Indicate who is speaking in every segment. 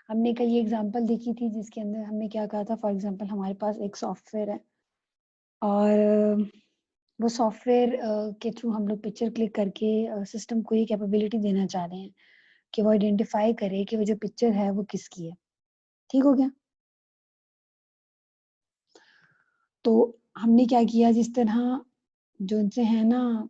Speaker 1: हमने कल ये एग्जांपल देखी थी जिसके अंदर हमने क्या कहा था, फॉर एग्जांपल हमारे पास एक सॉफ्टवेयर है और वो सॉफ्टवेयर के थ्रू हम लोग पिक्चर क्लिक करके सिस्टम को ये कैपेबिलिटी देना चाह रहे हैं कि वो आइडेंटिफाई करे कि वो जो पिक्चर है वो किसकी है। ठीक हो गया? तो हमने क्या किया, जिस तरह जो उनसे है ना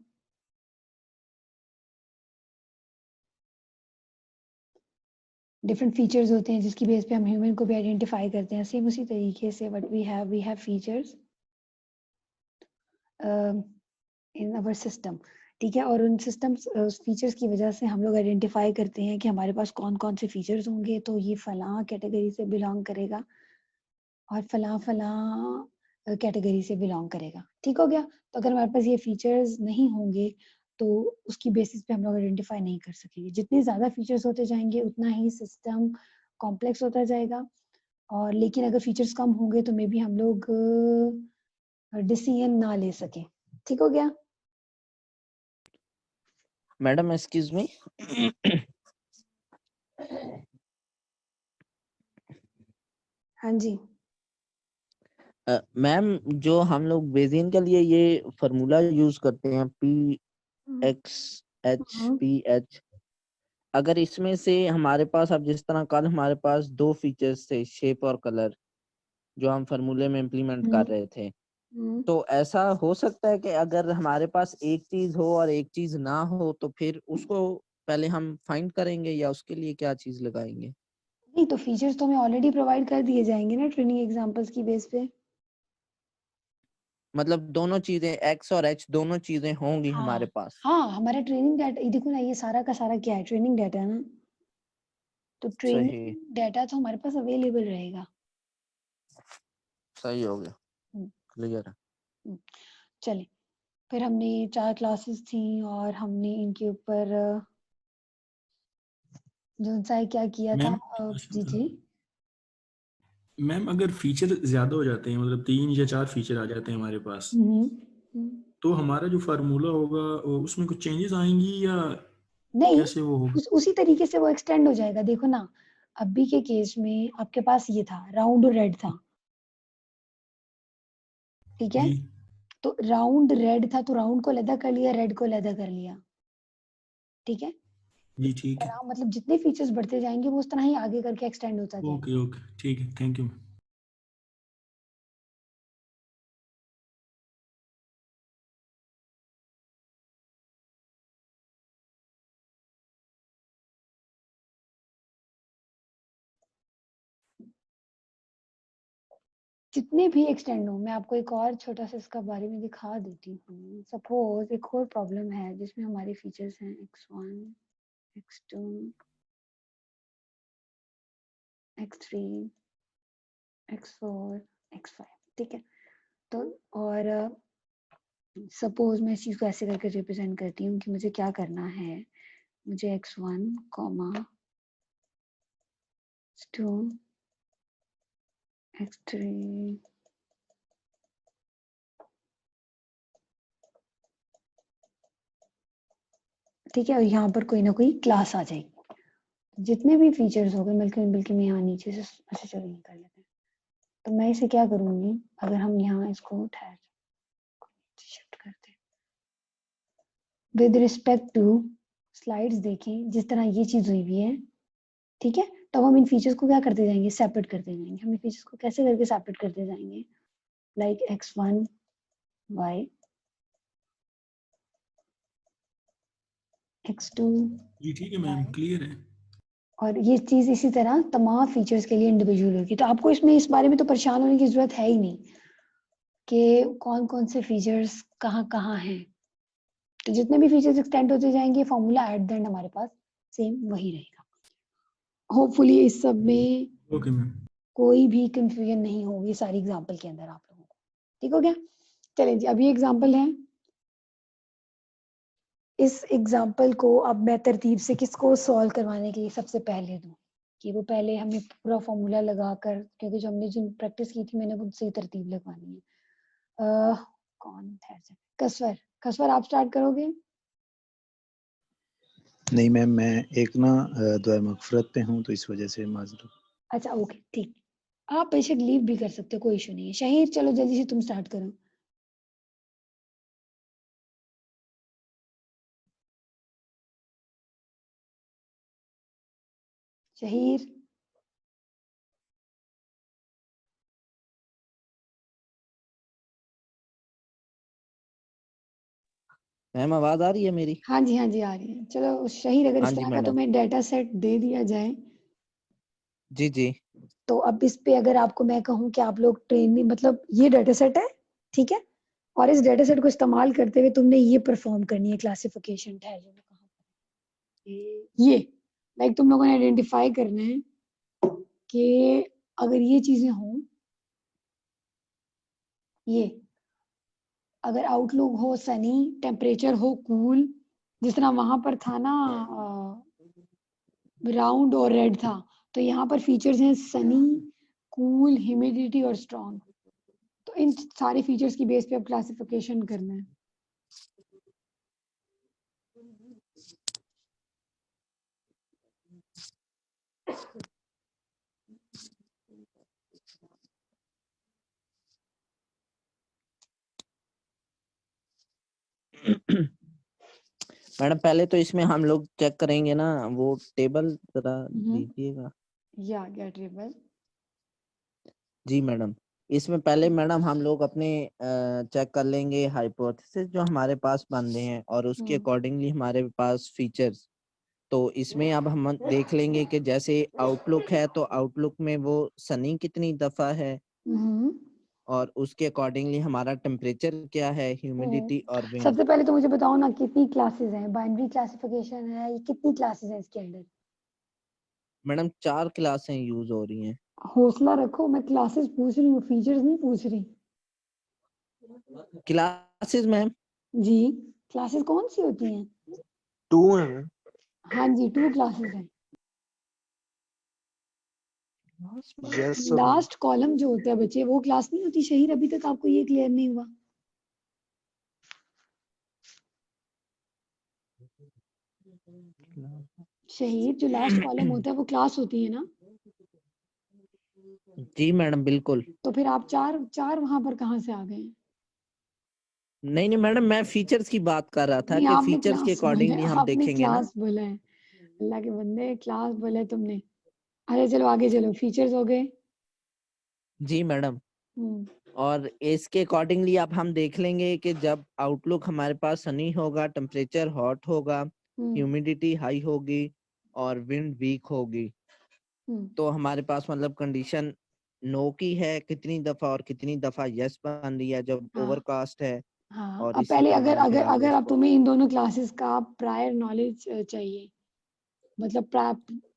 Speaker 1: डिफरेंट फीचर्स होते हैं जिसकी बेस पे हम ह्यूमन को भी आइडेंटिफाई करते हैं, सेम उसी तरीके से what we have features in our system. ठीक है, और उन सिस्टम्स फीचर्स की वजह से हम लोग आइडेंटिफाई करते हैं कि हमारे पास कौन कौन से फीचर्स होंगे, तो ये फलां कैटेगरी से बिलोंग करेगा और फलां फलां कैटेगरी से बिलोंग करेगा। ठीक हो गया? तो अगर हमारे पास ये फीचर्स नहीं होंगे तो उसकी बेसिस पे हम लोग आइडेंटिफाई नहीं कर सकेंगे। जितने ज़्यादा फीचर्स होते जाएंगे उतना ही सिस्टम कॉम्प्लेक्स होता जाएगा, और लेकिन अगर फीचर्स कम होंगे तो मे बी हम लोग डिसीजन ना ले सके। ठीक हो गया?
Speaker 2: मैडम एक्सक्यूज मी,
Speaker 1: हाँ जी।
Speaker 2: मैम जो हम लोग बेसिन के लिए ये फार्मूला यूज करते हैं PXHPH, अगर इसमें से हमारे पास, अब जिस तरह कल हमारे पास दो फीचर्स थे, शेप और कलर, जो हम फार्मूले में इम्प्लीमेंट कर रहे थे, तो ऐसा हो सकता है कि अगर हमारे पास एक चीज हो और एक चीज ना हो तो फिर उसको पहले हम फाइंड करेंगे या उसके लिए क्या चीज लगाएंगे?
Speaker 1: नहीं, तो फीचर्स तो हमें ऑलरेडी प्रोवाइड कर दिए जाएंगे ना ट्रेनिंग एग्जांपल्स की बेस पे।
Speaker 2: मतलब दोनों चीजें X और H दोनों चीजें होंगी हमारे
Speaker 1: हाँ
Speaker 2: पास।
Speaker 1: हाँ, हमारा ट्रेनिंग डाटा देखो ना, ये सारा का सारा क्या है, ट्रेनिंग डाटा है ना, तो
Speaker 2: सही,
Speaker 1: ट्रेनिंग डाटा तो हमारे पास अवेलेबल रहेगा।
Speaker 2: सही हो गया,
Speaker 1: हम्म,
Speaker 2: क्लियर है।
Speaker 1: हम्म। चलिए, फिर हमने 4 क्लासेस थी और हमने इनके ऊपर जो सा क्या किया था।
Speaker 3: मैम
Speaker 1: जी जी।
Speaker 3: मैम अगर फीचर ज्यादा हो जाते हैं, मतलब 3 या 4 फीचर आ जाते हैं हमारे पास,
Speaker 1: हम्म।
Speaker 3: तो हमारा जो फार्मूला होगा उसमें कुछ चेंजेस आएंगी या
Speaker 1: नहीं,
Speaker 3: कैसे वो होगा?
Speaker 1: उसी तरीके से वो एक्सटेंड हो जाएगा। देखो ना, अभी के केस में आपके पास ये था, राउंड और रेड था। ठीक है,
Speaker 3: जी
Speaker 1: तो राउंड रेड था तो राउंड को अलग कर लिया, रेड को अलग कर लिया। ठीक है,
Speaker 3: जी ठीक है।
Speaker 1: तरह मतलब जितने फीचर्स बढ़ते जाएंगे वो उस तरह ही आगे करके एक्सटेंड होता जाएगा।
Speaker 3: ओके ओके ठीक है, थैंक यू।
Speaker 1: जितने भी एक्सटेंड हो, मैं आपको एक और छोटा सा इसका बारे में दिखा देती हूँ। सपोज एक और प्रॉब्लम है जिसमें हमारे फीचर्स हैं x1, x2, x3, x4, x5। ठीक है, तो और सपोज मैं इस चीज को ऐसे करके रिप्रेजेंट करती हूँ कि मुझे क्या करना है। मुझे x1, x2, x3, ठीक है, और यहाँ पर कोई ना कोई क्लास आ जाएगी। जितने भी फीचर्स हो गए, बल्कि मैं यहाँ नीचे से ऐसे चलो निकाल लेते हैं। तो मैं इसे क्या करूंगी, अगर हम यहाँ इसको ठहर शिफ्ट करते हैं विद रिस्पेक्ट टू स्लाइड्स, देखें जिस तरह ये चीज हुई हुई है। ठीक है, तो हम इन फीचर्स को क्या करते जाएंगे, सेपरेट करते जाएंगे। हम इन फीचर्स को कैसे करके सेपरेट करते जाएंगे, लाइक x1 y, x2
Speaker 3: जी ठीक है मैम,
Speaker 1: y,
Speaker 3: क्लियर है।
Speaker 1: और ये चीज इसी तरह तमाम फीचर्स के लिए इंडिविजुअल होगी। तो आपको इसमें इस बारे में तो परेशान होने की जरूरत है ही नहीं कि कौन कौन से फीचर्स कहाँ कहाँ हैं। तो जितने भी फीचर्स एक्सटेंड होते जाएंगे, फॉर्मूला एट द एंड हमारे पास सेम वही रहेगा। होपफुली इस सब में
Speaker 3: ओके मैम।
Speaker 1: कोई भी कंफ्यूजन नहीं होगी सारी एग्जांपल के अंदर आप लोगों को। ठीक हो गया? चलें जी, अभी एग्जांपल है। इस एग्जांपल को अब मैं तरतीब से किसको सॉल्व करवाने के लिए सबसे पहले दूं, कि वो पहले हमें पूरा फॉर्मूला लगाकर, क्योंकि जो हमने जिन प्रैक्टिस की थी मैंने वो सही तरतीब लगवानी है। कौन है? कसवर, कसवर आप स्टार्ट करोगे?
Speaker 4: नहीं मैम, मैं एक ना दुआ मगफरत पे हूँ तो इस वजह से माजरत।
Speaker 1: अच्छा ओके ठीक, आप बेशक लीव भी कर सकते हो, कोई इशू नहीं है। शहीर चलो जल्दी से तुम स्टार्ट करो। शहीर
Speaker 2: मैम आवाज आ रही है मेरी?
Speaker 1: हाँ जी आ रही है। चलो शहीर, अगर
Speaker 2: हाँ
Speaker 1: इस
Speaker 2: जी
Speaker 1: तरह का
Speaker 2: मैडम।
Speaker 1: तुम्हें डाटा सेट दे दिया जाए
Speaker 2: जी जी।
Speaker 1: तो अब इस पे अगर आपको मैं कहूँ कि आप लोग ट्रेनिंग, मतलब ये डाटा सेट है ठीक है, और इस डाटा सेट को इस्तेमाल करते हुए तुमने ये परफॉर्म करनी है क्लासिफिकेशन। ठहर जाओ, कहाँ पर ये लाइक तुम लोगों ने आइडेंटिफाई करना है कि अगर ये चीजें हों, ये अगर आउटलुक हो सनी, टेम्परेचर हो कूल, जिस तरह वहां पर था ना राउंड और रेड था, तो यहाँ पर फीचर्स हैं सनी, कूल, ह्यूमिडिटी और स्ट्रॉन्ग। तो इन सारे फीचर्स की बेस पे अब क्लासिफिकेशन करना है।
Speaker 2: मैडम पहले तो इसमें हम लोग चेक करेंगे ना, वो टेबल जरा
Speaker 1: हम्म,
Speaker 2: दीजिएगा।
Speaker 1: या गेट टेबल।
Speaker 2: जी मैडम, इसमें पहले मैडम हम लोग अपने चेक कर लेंगे हाइपोथेसिस जो हमारे पास बन रहे हैं और उसके अकॉर्डिंगली हमारे पास फीचर्स। तो इसमें अब हम देख लेंगे कि जैसे आउटलुक है तो आउटलुक में वो सनी कितनी दफा है और उसके अकॉर्डिंगली हमारा टेम्परेचर क्या है, ह्यूमिडिटी और विंड।
Speaker 1: सबसे पहले तो मुझे बताओ ना कितनी क्लासेस हैं, बाइनरी क्लासिफिकेशन है, ये कितनी क्लासेस हैं इसके अंदर?
Speaker 2: मैडम 4 क्लासें यूज हो रही हैं।
Speaker 1: हौसला रखो, मैं क्लासेस पूछ रही हूँ, फीचर्स नहीं पूछ रही।
Speaker 2: क्लासेस मैम
Speaker 1: जी, क्लासेस कौन सी होती हैं?
Speaker 2: 2 हैं।
Speaker 1: हाँ जी 2 क्लासेस हैं।
Speaker 2: यस
Speaker 1: लास्ट कॉलम जो होता है बच्चे, वो क्लास नहीं होती। शहीर अभी तक आपको ये क्लियर नहीं हुआ? शहीर जो लास्ट कॉलम होता है वो क्लास होती है ना?
Speaker 2: जी मैडम बिल्कुल।
Speaker 1: तो फिर आप चार वहां पर कहाँ से आ गए?
Speaker 2: नहीं नहीं मैडम, मैं फीचर्स की बात कर रहा था
Speaker 1: नहीं
Speaker 2: कि
Speaker 1: आपने
Speaker 2: फीचर्स के
Speaker 1: क्लास बोला
Speaker 2: अकॉर्डिंगली
Speaker 1: है,
Speaker 2: हम
Speaker 1: आपने
Speaker 2: देखेंगे ना।
Speaker 1: क्लास बोला है। अल्लाह के बंदे, क्लास बोला है तुमने। अरे चलो आगे चलो, फीचर्स हो गए।
Speaker 2: जी मैडम। और इसके अकॉर्डिंगली अब हम देख लेंगे कि जब आउटलुक हमारे पास सनी होगा, टेम्परेचर हॉट होगा, ह्यूमिडिटी हाई होगी और विंड वीक होगी, तो हमारे पास मतलब कंडीशन नो की है कितनी दफा और कितनी दफा यस बन रही है जब ओवरकास्ट है।
Speaker 1: हाँ,
Speaker 2: और
Speaker 1: अब
Speaker 2: इसी
Speaker 1: पहले
Speaker 2: तरह
Speaker 1: अगर
Speaker 2: हम फिर
Speaker 1: अगर
Speaker 2: आगे
Speaker 1: अगर अब
Speaker 2: इसको।
Speaker 1: तुम्हें इन दोनों क्लासेस का प्रायर नॉलेज चाहिए, मतलब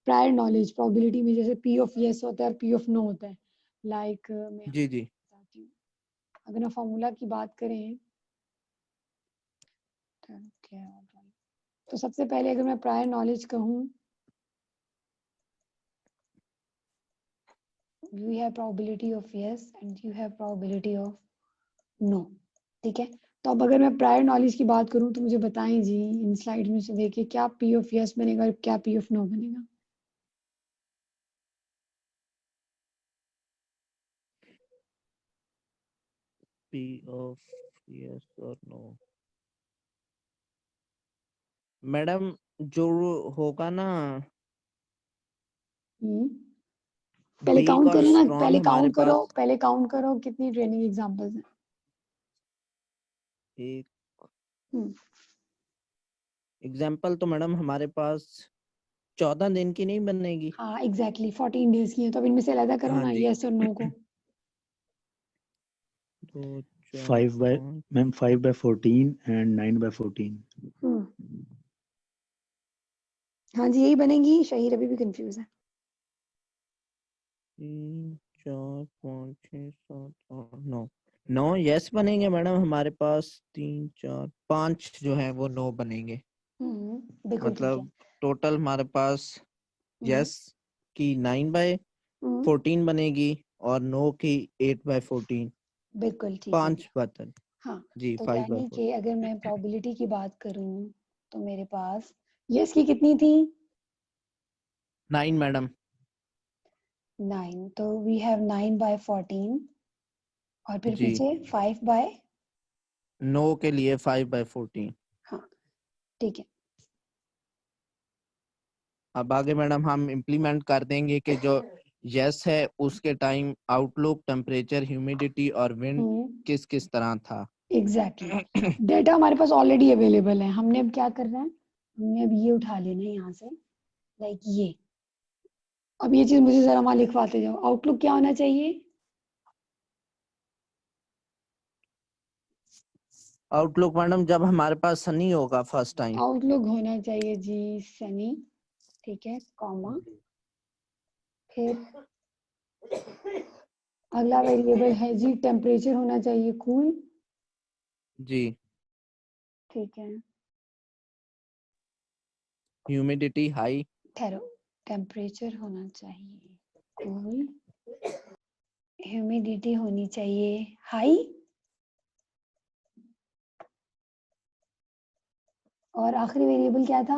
Speaker 1: प्रायर नॉलेज प्रोबेबिलिटी में जैसे पी ऑफ यस होता है और पी ऑफ नो होता है। लाइक मैं
Speaker 2: जी जी
Speaker 1: बताती हूँ, अगर हम फॉर्मूला की बात करें तो सबसे पहले अगर मैं प्रायर नॉलेज कहूँ, you have probability of yes and you have probability of no, ठीक है। तो अब अगर मैं प्रायर नॉलेज की बात करूं तो मुझे बताएं जी इन स्लाइड में से देखिए क्या पी ऑफ यस बनेगा और क्या पी ऑफ नो बनेगा।
Speaker 2: पी ऑफ यस और नो मैडम जो होगा ना,
Speaker 1: पहले
Speaker 2: वीक
Speaker 1: काउंट
Speaker 2: और
Speaker 1: करो ना,
Speaker 2: स्ट्रॉन्ग हमारे पास।
Speaker 1: पहले काउंट करो कितनी ट्रेनिंग एग्जांपल्स हैं।
Speaker 2: एक
Speaker 1: हम्म,
Speaker 2: एग्जाम्पल तो मैडम हमारे पास 14 दिन की नहीं बनेगी।
Speaker 1: हाँ एग्जैक्टली 14 डेज की है, तो अब इनमें से अलग करो
Speaker 2: हाँ
Speaker 1: ना
Speaker 2: जी।
Speaker 1: यस और नो को।
Speaker 2: 2 4
Speaker 4: 5 by
Speaker 2: 5
Speaker 4: ma'am 5 by 14 and 9 by 14।
Speaker 1: हाँ जी यही बनेगी। शहीर अभी भी कंफ्यूज है।
Speaker 2: 3 4 5 6 7 8 9 9 यस बनेंगे मैडम हमारे पास। 3 4 5 जो है वो नो बनेंगे।
Speaker 1: बिल्कुल ठीक है।
Speaker 2: मतलब टोटल हमारे पास यस की 9 by 14 बनेगी और नो की 8 by 14।
Speaker 1: बिल्कुल ठीक है।
Speaker 2: 5 बर्तन।
Speaker 1: हाँ
Speaker 2: जी
Speaker 1: तो
Speaker 2: 5 by
Speaker 1: यानी
Speaker 2: 4।
Speaker 1: कि अगर मैं प्रोबेबिलिटी की बात करूं तो मेरे पास यस की कितनी थी?
Speaker 2: 9 मैडम।
Speaker 1: 9, तो वी हैव 9/14 और फिर
Speaker 2: जी।
Speaker 1: पीछे 5 बाय,
Speaker 2: नो के लिए 5/14।
Speaker 1: हाँ ठीक है।
Speaker 2: अब आगे मैडम हम इम्प्लीमेंट कर देंगे कि जो यस है उसके टाइम आउटलुक, टेम्परेचर, ह्यूमिडिटी और विंड किस किस तरह था।
Speaker 1: एग्जैक्टली डेटा हमारे पास ऑलरेडी अवेलेबल है। हमने अब क्या करना है, हमने अब ये उठा लेना है यहाँ से, लाइक ये। अब ये चीज मुझे जरा वहां लिखवाते जाओ। आउटलुक क्या होना चाहिए?
Speaker 2: आउटलुक मैडम जब हमारे पास सनी होगा फर्स्ट टाइम।
Speaker 1: आउटलुक होना चाहिए जी सनी, ठीक है, कॉमा। फिर अगला वेरिएबल है जी टेम्परेचर होना चाहिए कूल,
Speaker 2: जी।
Speaker 1: ठीक है।
Speaker 2: Humidity high.
Speaker 1: ठहरो, टेम्परेचर होना चाहिए कूल, ह्यूमिडिटी होनी चाहिए हाई, और आखिरी वेरिएबल क्या था?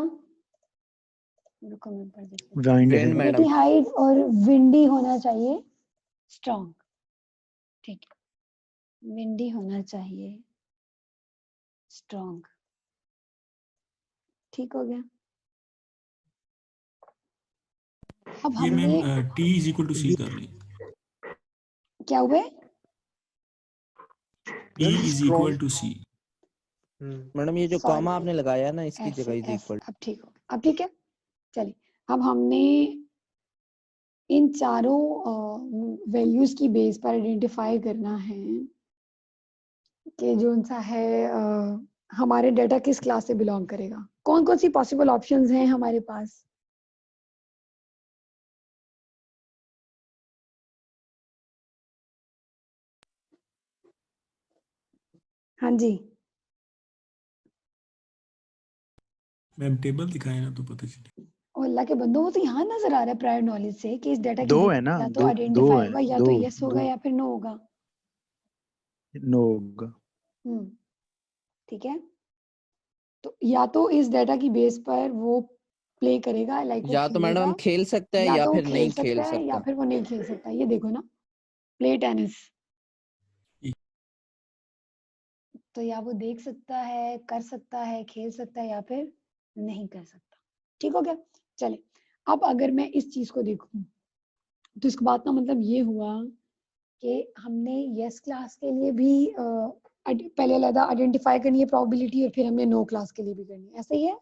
Speaker 1: रुको मैं पढ़ देती हूँ।
Speaker 4: विंड है।
Speaker 2: Wind madam.
Speaker 1: ह्यूमिडिटी हाई और विंडी होना चाहिए स्ट्रॉन्ग, ठीक है, विंडी होना चाहिए स्ट्रॉन्ग, ठीक हो गया। अब
Speaker 3: ये
Speaker 1: हमने
Speaker 3: ma'am T is equal to C कर लें।
Speaker 1: क्या हुआ?
Speaker 3: T is equal to C।
Speaker 2: Madam ये जो
Speaker 1: Sorry,
Speaker 2: कॉमा आपने लगाया ना इसकी
Speaker 1: ऐसे
Speaker 2: जगह इज
Speaker 1: ऐसे
Speaker 2: इक्वल।
Speaker 1: अब ठीक हो, अब ठीक है। चलिए, अब हमने इन चारों वैल्यूज की बेस पर आइडेंटिफाई करना है कि जो सा है हमारे डेटा किस क्लास से बिलोंग करेगा। कौन कौन सी पॉसिबल ऑप्शंस हैं हमारे पास? हाँ जी,
Speaker 3: मैम टेबल दिखाए ना तो पता चले।
Speaker 1: और अल्लाह के बंदों, वो तो यहाँ नजर आ रहा है प्रायर नॉलेज से कि इस डेटा की
Speaker 4: दो
Speaker 1: बेस
Speaker 4: है ना,
Speaker 1: या तो
Speaker 4: दो
Speaker 1: आइडेंटिफाई
Speaker 4: है,
Speaker 1: होगा, या
Speaker 4: दो
Speaker 1: तो यस होगा
Speaker 4: दो
Speaker 1: या फिर नो होगा।
Speaker 4: नो होगा।
Speaker 1: ठीक है, तो या तो इस डेटा की बेस पर वो प्ले करेगा, लाइक वो
Speaker 2: या तो मैडम हम
Speaker 1: खेलेगा,
Speaker 2: खेल सकते हैं
Speaker 1: या
Speaker 2: या
Speaker 1: तो वो
Speaker 2: फिर
Speaker 1: खेल
Speaker 2: नहीं खेल
Speaker 1: सकता है या
Speaker 2: सकता।
Speaker 1: फिर वो नहीं खेल सकता। ये देखो ना, प्ले टेनिस, तो या वो देख सकता है, कर सकता है, खेल सकता है, या फिर नहीं कर सकता। ठीक हो गया। चले, अब अगर मैं इस चीज को देखूं तो इस बात का मतलब ये हुआ कि हमने यस क्लास के लिए भी पहले अलग आइडेंटिफाई करनी है प्रोबेबिलिटी, और फिर हमने नो क्लास के लिए भी करनी है, ऐसा ही है।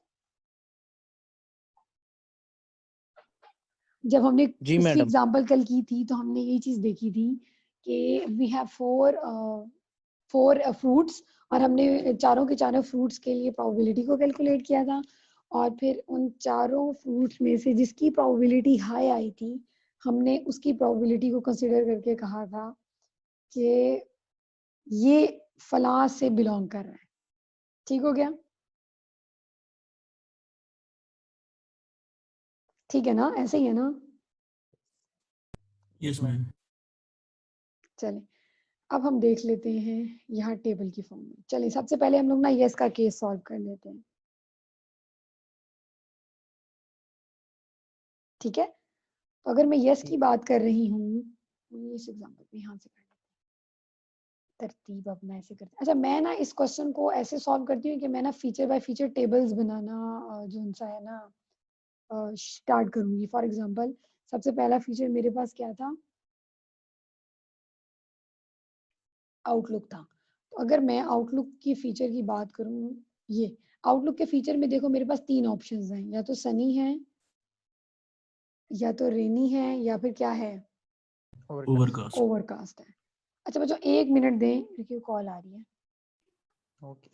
Speaker 1: जब हमने
Speaker 2: जी
Speaker 1: इसकी
Speaker 2: मैडम।
Speaker 1: एग्जांपल कल की थी तो हमने ये चीज देखी थी कि वी हैव फोर फ्रूट्स, और हमने चारों के चारों फ्रूट्स के लिए प्रोबेबिलिटी को कैलकुलेट किया था, और फिर उन चारों फ्रूट्स में से जिसकी प्रोबेबिलिटी हाई आई थी, हमने उसकी प्रोबेबिलिटी को कंसिडर करके कहा था कि ये फलां से बिलोंग कर रहा है। ठीक हो गया, ठीक है ना, ऐसे ही है ना।
Speaker 3: Yes ma'am.
Speaker 1: चले, अब हम देख लेते हैं यहाँ टेबल की फॉर्म में। चलिए, सबसे पहले हम लोग ना यस का केस सॉल्व कर लेते हैं, ठीक है। तो अगर मैं यस की बात कर रही हूँ, इस एग्जांपल में यहाँ से कर लेते हैं तरतीब अपना, ऐसे करते हैं। अच्छा, मैं ना इस क्वेश्चन को ऐसे सॉल्व करती हूँ कि मैं ना फीचर बाय फीचर टेबल्स बनाना जो उनसा है ना स्टार्ट करूंगी। फॉर एग्जांपल, सबसे पहला फीचर मेरे पास क्या था? आउटलुक था। तो अगर मैं आउटलुक की फीचर की बात करूं, ये आउटलुक के फीचर में देखो मेरे पास तीन ऑप्शंस हैं, या तो सनी है, या तो रेनी है, या फिर क्या है,
Speaker 3: ओवरकास्ट।
Speaker 1: ओवरकास्ट है। अच्छा बच्चों, 1 मिनट दें, देखिए कॉल आ रही है।
Speaker 2: ओके।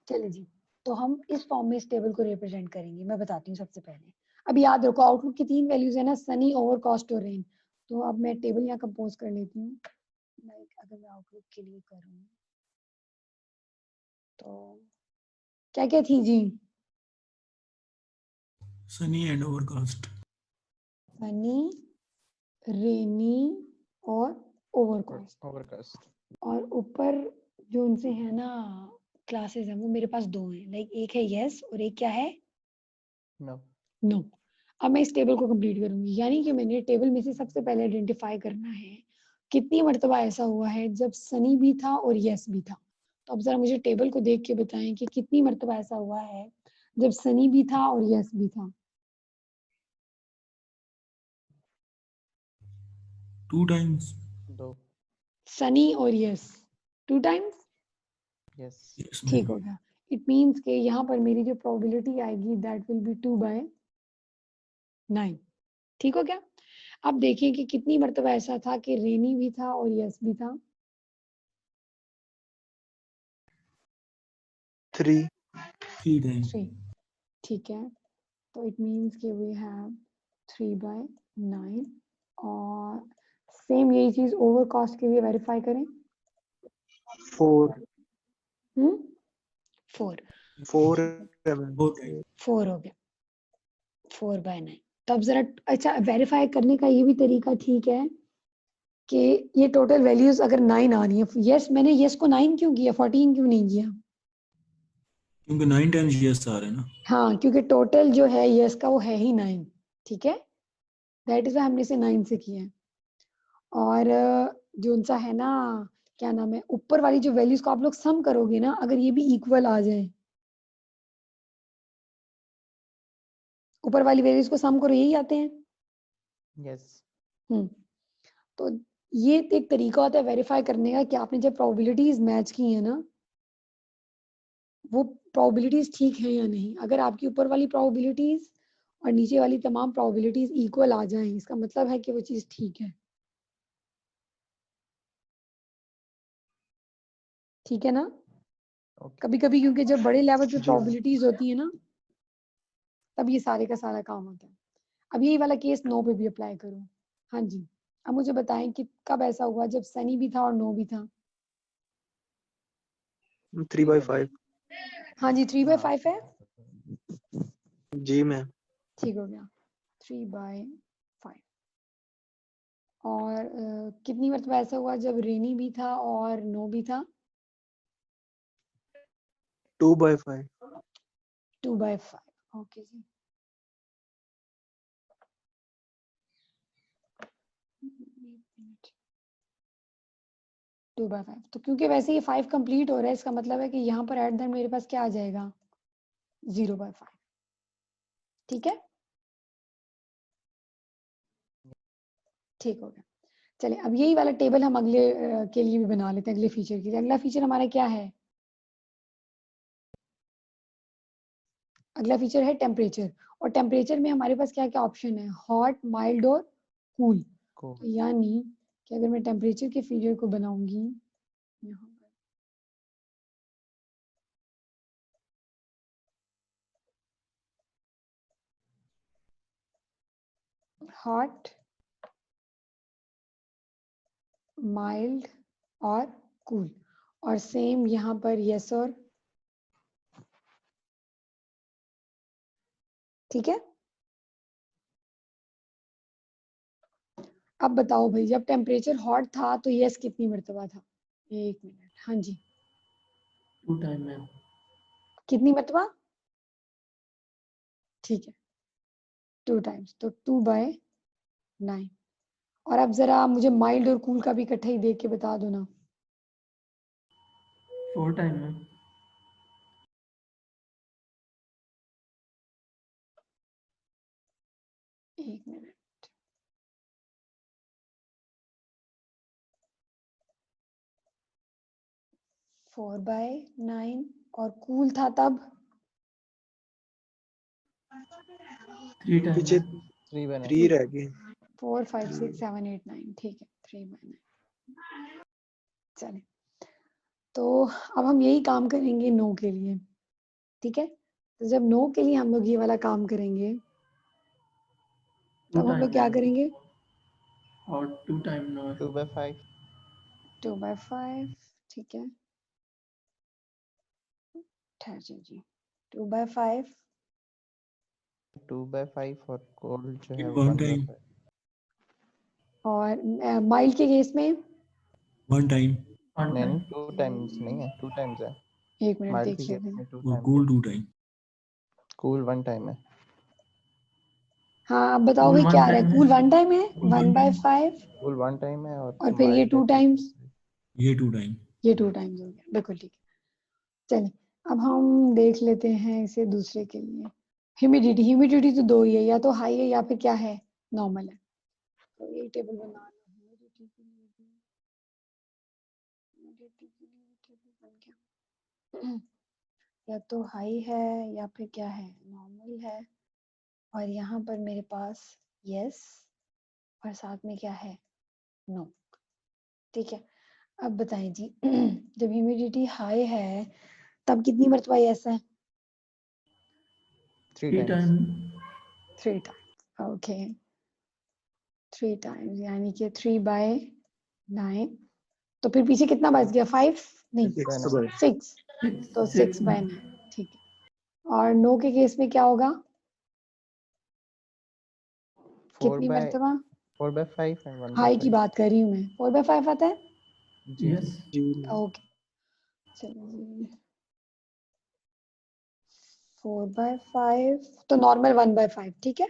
Speaker 1: चलिए जी, तो हम इस फॉर्म में इस टेबल को रिप्रेजेंट करेंगे। मैं बताती हूँ सबसे पहले। अब याद रखो आउटलुक की 3 वैल्यूज है ना, सनी, ओवरकास्ट और रेन। तो अब मैं टेबल यहाँ कंपोज कर लेती हूँ। लाइक अगर मैं आउटलुक के लिए करूँ तो क्या क्या थी जी?
Speaker 3: Sunny and overcast.
Speaker 1: Sunny, rainy और ओवरकास्ट। और ऊपर जो उनसे है ना क्लासेस हैं, वो मेरे पास 2 हैं। लाइक एक है यस और एक क्या है? नो। अब मैं इस टेबल को कंप्लीट करूंगी, यानी कि मैंने टेबल में से सबसे पहले आइडेंटिफाई करना है कितनी मर्तबा ऐसा हुआ है जब सनी भी था और यस भी था। तो अब जरा मुझे टेबल को देख के बताएं कि कितनी मर्तबा ऐसा हुआ है जब सनी भी था और यस भी था।
Speaker 3: 2 टाइम्स।
Speaker 1: सनी और यस 2 टाइम्स।
Speaker 3: यस
Speaker 1: ठीक हो गया। इट मीन्स के यहाँ पर मेरी जो प्रोबेबिलिटी आएगी दैट विल बी 2/9। ठीक हो गया। अब देखिए कि कितनी मर्तबा ऐसा था कि रेनी भी था और यस भी था।
Speaker 3: 3 टाइम्स।
Speaker 1: 3। ठीक है, तो इट मीन्स कि वी हैव 3/9। और सेम यही चीज ओवर कॉस्ट के लिए वेरीफाई करें।
Speaker 4: 4
Speaker 1: 4
Speaker 3: 4
Speaker 1: हो गया 4/9। तो अब जरा अच्छा वेरीफाई करने का ये भी तरीका ठीक है कि ये टोटल वैल्यूज अगर 9 आ रही है। यस, मैंने यस को 9 क्यों किया, 14 क्यों नहीं किया?
Speaker 3: क्योंकि 9 टाइम्स यस आ रहे हैं ना।
Speaker 1: हाँ, क्योंकि टोटल जो है यस का वो है ही 9। ठीक है, दैट इज हमने इसे 9 से किया है। और जो उनसा है ना क्या नाम है, ऊपर वाली जो वैल्यूज को आप लोग सम करोगे ना, अगर ये भी इक्वल आ जाए, ऊपर वाली वैल्यूज को सम करो, यही आते हैं।
Speaker 2: यस।
Speaker 1: तो ये एक तरीका होता है वेरीफाई करने का कि आपने जब प्रोबेबिलिटीज मैच की है ना, वो प्रोबेबिलिटीज ठीक है या नहीं। अगर आपकी ऊपर वाली प्रोबेबिलिटीज और नीचे वाली तमाम प्रोबेबिलिटीज इक्वल आ जाएं, इसका मतलब है कि वो चीज ठीक है। ठीक है ना? कभी कभी क्योंकि जब बड़े लेवल पे प्रोबेबिलिटीज होती है ना, तब ये सारे का सारा काम होता है। अब यही वाला केस नो पे भी अप्लाई करो। हाँ जी, अब मुझे बताएं कि कब ऐसा हुआ जब सनी भी था और नो भी था।
Speaker 4: 3/5
Speaker 1: हाँ जी, 3/5 है।
Speaker 4: जी मैम।
Speaker 1: ठीक हो गया 3/5। और कितनी मरतबा ऐसा हुआ जब रेनी भी था और नो भी था?
Speaker 4: 2/5
Speaker 1: 2/5। ओके जी। Two by 5। तो क्योंकि वैसे ये 5 कंप्लीट हो रहा है, इसका मतलब है कि यहाँ पर एट द एंड मेरे पास क्या आ जाएगा? 0/5। ठीक है, ठीक हो गया। चलिए अब यही वाला टेबल हम अगले के लिए भी बना लेते हैं, अगले फीचर के लिए। अगला फीचर हमारा क्या है? अगला फीचर है टेम्परेचर। और टेम्परेचर में हमारे पास क्या क्या ऑप्शन है? हॉट, माइल्ड और कूल। तो यानी कि अगर मैं टेम्परेचर के फीचर को बनाऊंगी यहाँ पर, हॉट, माइल्ड और कूल, और सेम यहाँ पर यस और, ठीक है। अब बताओ भाई, जब टेम्परेचर हॉट था तो यस कितनी मरतबा था? 1 मिनट। हाँ जी,
Speaker 3: 2 टाइम मैम।
Speaker 1: कितनी मरतबा? ठीक है 2 टाइम्स, तो 2/9। और अब जरा मुझे माइल्ड और कूल का भी इकट्ठा ही देख के बता दो ना।
Speaker 3: 4 time ma'am.
Speaker 1: 1 minute. Four by 9 और कूल था तब
Speaker 3: 3 टाइम
Speaker 4: पीछे 3 रह गए।
Speaker 1: 4 5 6 7 8 9। ठीक है 3/9। चले, तो अब हम यही काम करेंगे नो के लिए। ठीक है। तो जब नो के लिए हम लोग ये वाला काम करेंगे तब हम लोग क्या करेंगे?
Speaker 3: और 2 टाइम नो है
Speaker 5: 2/5
Speaker 1: 2/5, ठीक है, ठहर जी, 2/5
Speaker 5: 2/5 और कोल जो है
Speaker 3: 1 टाइम
Speaker 5: 1/5
Speaker 1: और माइल्ड के केस में
Speaker 3: 1 टाइम
Speaker 5: नहीं 2 टाइम्स नहीं है 2 टाइम्स है।
Speaker 1: एक मिनट
Speaker 5: माइल्ड
Speaker 1: देखिए
Speaker 5: के केस में 2
Speaker 3: और
Speaker 5: time
Speaker 3: cool 2 time
Speaker 5: cool 1 time है।
Speaker 1: हाँ अब बताओगे क्या आ रहा है? कूल 1 टाइम है, 1/5
Speaker 5: कूल 1 टाइम है
Speaker 1: और फिर ये
Speaker 5: mild
Speaker 1: 2
Speaker 5: है
Speaker 1: टाइम्स,
Speaker 3: ये 2 टाइम
Speaker 1: ये 2 टाइम्स हो गया, बिल्कुल ठीक है। चलिए अब हम देख लेते हैं इसे दूसरे के लिए। ह्यूमिडिटी तो 2 ही है, या तो हाई है या फिर क्या है, नॉर्मल है। तो ये टेबल बना लो, ह्यूमिडिटी के लिए भी, ह्यूमिडिटी के लिए टेबल बन गया। या तो हाई है या फिर क्या है, नॉर्मल है, और यहाँ पर मेरे पास यस और साथ में क्या है, नो, ठीक है। अब बताएं जी जब ह्यूमिडिटी हाई है तब कितनी मरतबा यस है?
Speaker 5: 3 टाइम्स
Speaker 1: 3 टाइम्स, ओके, 3 टाइम्स यानी कि 3/9। तो फिर पीछे कितना बच गया, 5 नहीं 6, तो 6/9, ठीक है। और नो के केस में क्या होगा, कितनी मरतबा?
Speaker 5: 4/5 एंड
Speaker 1: हाई की
Speaker 5: 1/5
Speaker 1: बात कर रही हूँ मैं, 4/5 आता है,
Speaker 5: जी
Speaker 1: ओके। चलिए 4/5 तो नॉर्मल 1/5, ठीक है।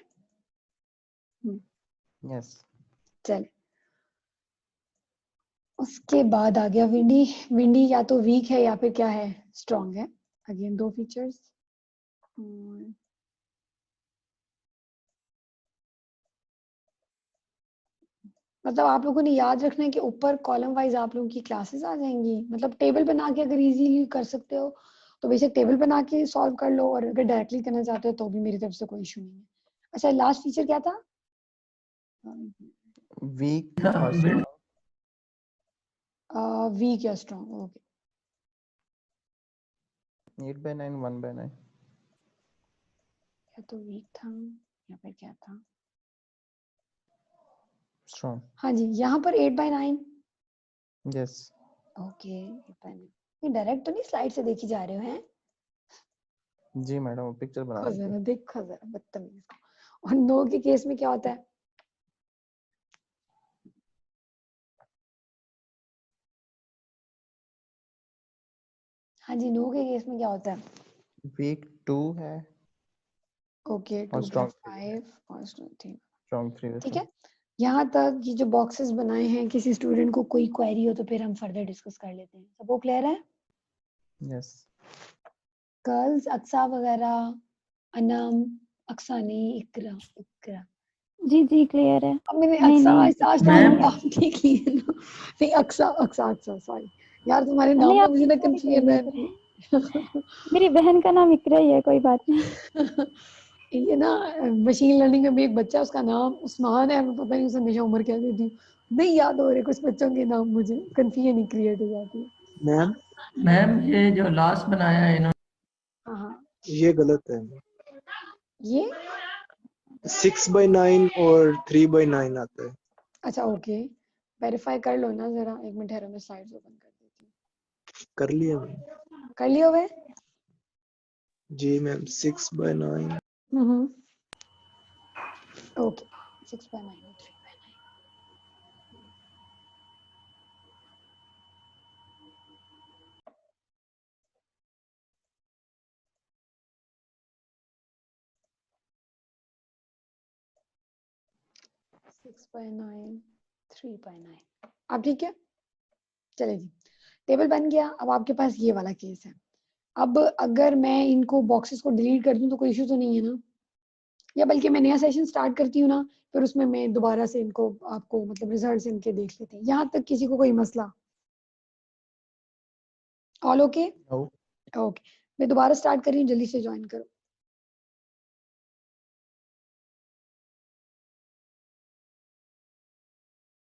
Speaker 5: यस
Speaker 1: चले उसके बाद आ गया विंडी। विंडी या तो वीक है या फिर क्या है, स्ट्रॉन्ग है। Again 2 features. मतलब आप लोगों ने याद रखना है कि ऊपर कॉलम वाइज आप लोगों की क्लासेस आ जाएंगी। मतलब टेबल बना के अगर इजीली कर सकते हो तो बेशक टेबल बना के सॉल्व कर लो, और अगर डायरेक्टली करना चाहते हो तो भी मेरी तरफ से कोई इशू नहीं है। अच्छा लास्ट फीचर क्या था?
Speaker 5: वीक और स्ट्रॉन्ग
Speaker 1: वीक या स्ट्रॉन्ग, ओके।
Speaker 5: 8/9 1/9
Speaker 1: या तो वीक था या फिर क्या था,
Speaker 5: स्ट्रॉन्ग
Speaker 1: हाँ जी यहाँ पर 8/9,
Speaker 5: यस
Speaker 1: ओके 8/9। ये डायरेक्ट तो नहीं स्लाइड से देखी जा रहे हो हैं?
Speaker 5: जी मैडम वो पिक्चर बना रही थी।
Speaker 1: देखो जरा बदतमीज। और नो के केस में क्या होता है? हाँ जी नो के केस में क्या होता है?
Speaker 5: वीक 2 है
Speaker 1: ओके
Speaker 5: और स्ट्रॉन्ग
Speaker 1: 2/5 और 3,
Speaker 5: स्ट्रॉन्ग 3
Speaker 1: ठीक है। यहाँ तक ये जो बॉक्सेस बनाए हैं, किसी स्टूडेंट को कोई क्वेरी हो तो फिर हम फर्दर डिस्कस कर लेते हैं। सबको क्लियर है?
Speaker 5: यस
Speaker 1: गर्ल्स अक्सा वगैरह, अनम, अक्सा नहीं, इकरा, इकरा।
Speaker 6: जी जी क्लियर है।
Speaker 1: अब मैंने
Speaker 6: नहीं,
Speaker 1: अक्सा
Speaker 6: नहीं,
Speaker 1: आज
Speaker 6: मैम।
Speaker 1: नाम देख लिए ना। नहीं अक्सा अक्सा अक्सा, सॉरी यार तुम्हारे
Speaker 6: नहीं,
Speaker 1: नाम में
Speaker 6: आप
Speaker 1: मुझे ना
Speaker 6: इकरा भी कर
Speaker 1: कंफ्यूजन
Speaker 6: लीजिए।
Speaker 1: है।
Speaker 6: मेरी बहन का नाम इकरा ही है, कोई बात नहीं।
Speaker 1: ये ना मशीन लर्निंग में भी एक बच्चा है, उसका नाम उस्मान है, मैं पता नहीं उसे हमेशा उम्र क्या देती हूँ, नहीं याद हो रहे कुछ बच्चों के नाम, मुझे कंफ्यूजन ही क्रिएट हो जाती है।
Speaker 7: मैम ये जो लास्ट बनाया है इन्होंने,
Speaker 1: हाँ हाँ
Speaker 4: ये गलत है।
Speaker 1: ये
Speaker 4: 6/9 और 3/9 आता है।
Speaker 1: अच्छा ओके, वेरीफाई कर लो ना जरा, एक मिनट ठहरो मैं स्लाइड्स ओपन कर देती हूँ।
Speaker 4: कर लिया मैंने।
Speaker 1: कर लियो वे?
Speaker 4: जी मैम 6/9
Speaker 1: ओके 6/9 और 3/9। अब ठीक है, चले जी टेबल बन गया। अब आपके पास ये वाला केस है। अब अगर मैं इनको बॉक्सेस को डिलीट कर दूं तो कोई इशू तो नहीं है ना, या बल्कि मैं नया सेशन स्टार्ट करती हूँ ना, फिर उसमें मैं दोबारा से इनको आपको मतलब रिजल्ट्स इनके देख लेते हैं। यहाँ तक किसी को कोई मसला? All okay?
Speaker 5: नो
Speaker 1: ओके मैं दोबारा स्टार्ट कर रही हूँ, जल्दी से ज्वाइन करो।